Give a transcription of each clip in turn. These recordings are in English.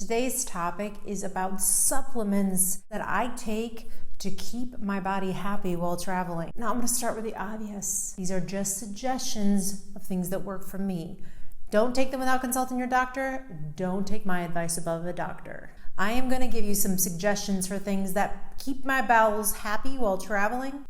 Today's topic is about supplements that I take to keep my body happy while traveling. Now I'm going to start with the obvious. These are just suggestions of things that work for me. Don't take them without consulting your doctor. Don't take my advice above the doctor. I am going to give you some suggestions for things that keep my bowels happy while traveling.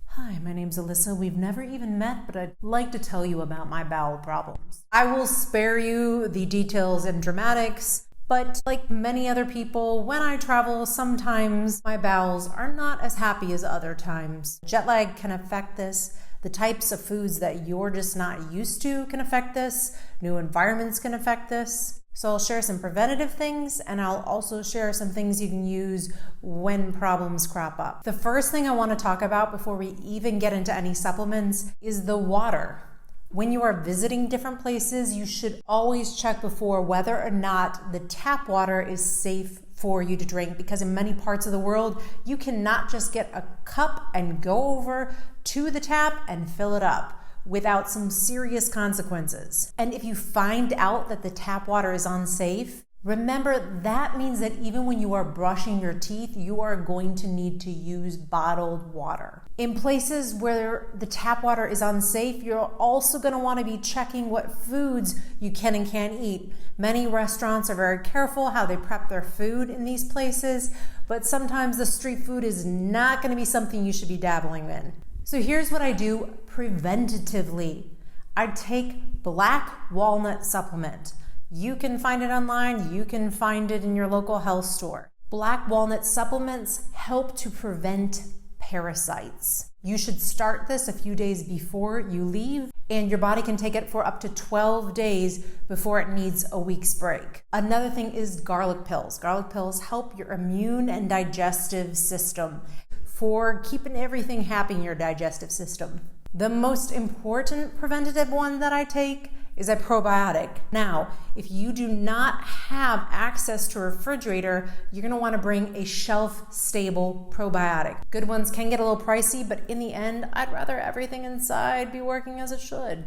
Hi, my name's Alyssa. We've never even met, but I'd like to tell you about my bowel problems. I will spare you the details and dramatics, but like many other people, when I travel, sometimes my bowels are not as happy as other times. Jet lag can affect this. The types of foods that you're just not used to can affect this. New environments can affect this. So I'll share some preventative things, and I'll also share some things you can use when problems crop up. The first thing I want to talk about before we even get into any supplements is the water. When you are visiting different places, you should always check before whether or not the tap water is safe for you to drink, because in many parts of the world, you cannot just get a cup and go over to the tap and fill it up without some serious consequences. And if you find out that the tap water is unsafe, remember that means that even when you are brushing your teeth, you are going to need to use bottled water. In places where the tap water is unsafe, you're also going to want to be checking what foods you can and can't eat. Many restaurants are very careful how they prep their food in these places, but sometimes the street food is not going to be something you should be dabbling in. So here's what I do preventatively. I take black walnut supplement. You can find it online. You can find it in your local health store. Black walnut supplements help to prevent parasites. You should start this a few days before you leave, and your body can take it for up to 12 days before it needs a week's break. Another thing is garlic pills. Garlic pills help your immune and digestive system for keeping everything happy in your digestive system. The most important preventative one that I take is a probiotic. Now, if you do not have access to a refrigerator, you're going to want to bring a shelf-stable probiotic. Good ones can get a little pricey, but in the end, I'd rather everything inside be working as it should.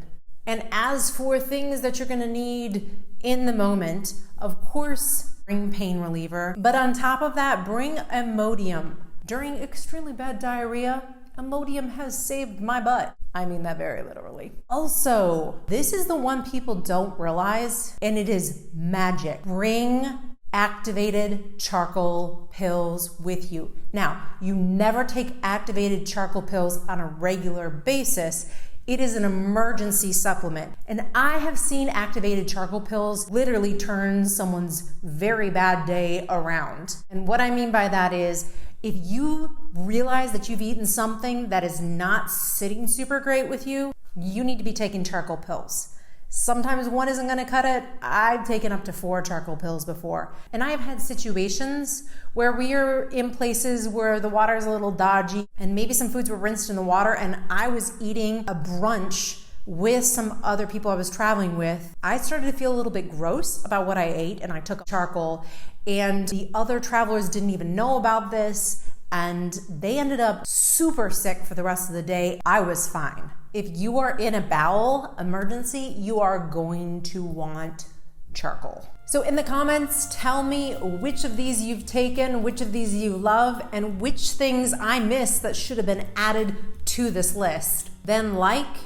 And as for things that you're going to need in the moment, of course, bring pain reliever. But on top of that, bring Imodium. During extremely bad diarrhea, Imodium has saved my butt. I mean that very literally. Also, this is the one people don't realize, and it is magic. Bring activated charcoal pills with you. Now, you never take activated charcoal pills on a regular basis. It is an emergency supplement. And I have seen activated charcoal pills literally turn someone's very bad day around. And what I mean by that is, if you realize that you've eaten something that is not sitting super great with you, you need to be taking charcoal pills. Sometimes one isn't going to cut it. I've taken up to 4 charcoal pills before. And I have had situations where we are in places where the water is a little dodgy and maybe some foods were rinsed in the water, and I was eating a brunch with some other people I was traveling with. I started to feel a little bit gross about what I ate, and I took charcoal, and the other travelers didn't even know about this, and they ended up super sick for the rest of the day. I was fine. If you are in a bowel emergency, you are going to want charcoal. So in the comments, tell me which of these you've taken, which of these you love, and which things I missed that should have been added to this list. Then like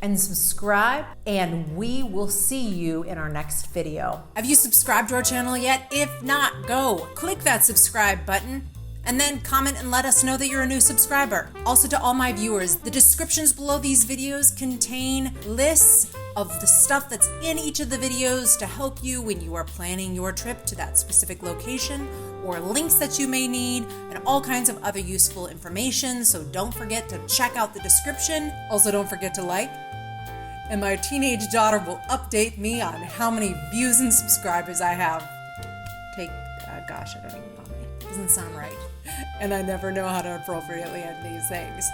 and subscribe, and we will see you in our next video. Have you subscribed to our channel yet? If not, go click that subscribe button and then comment and let us know that you're a new subscriber. Also, to all my viewers, the descriptions below these videos contain lists of the stuff that's in each of the videos to help you when you are planning your trip to that specific location, or links that you may need, and all kinds of other useful information. So don't forget to check out the description. Also, don't forget to like. And my teenage daughter will update me on how many views and subscribers I have. Gosh, I don't even know me. Doesn't sound right. And I never know how to appropriately end these things.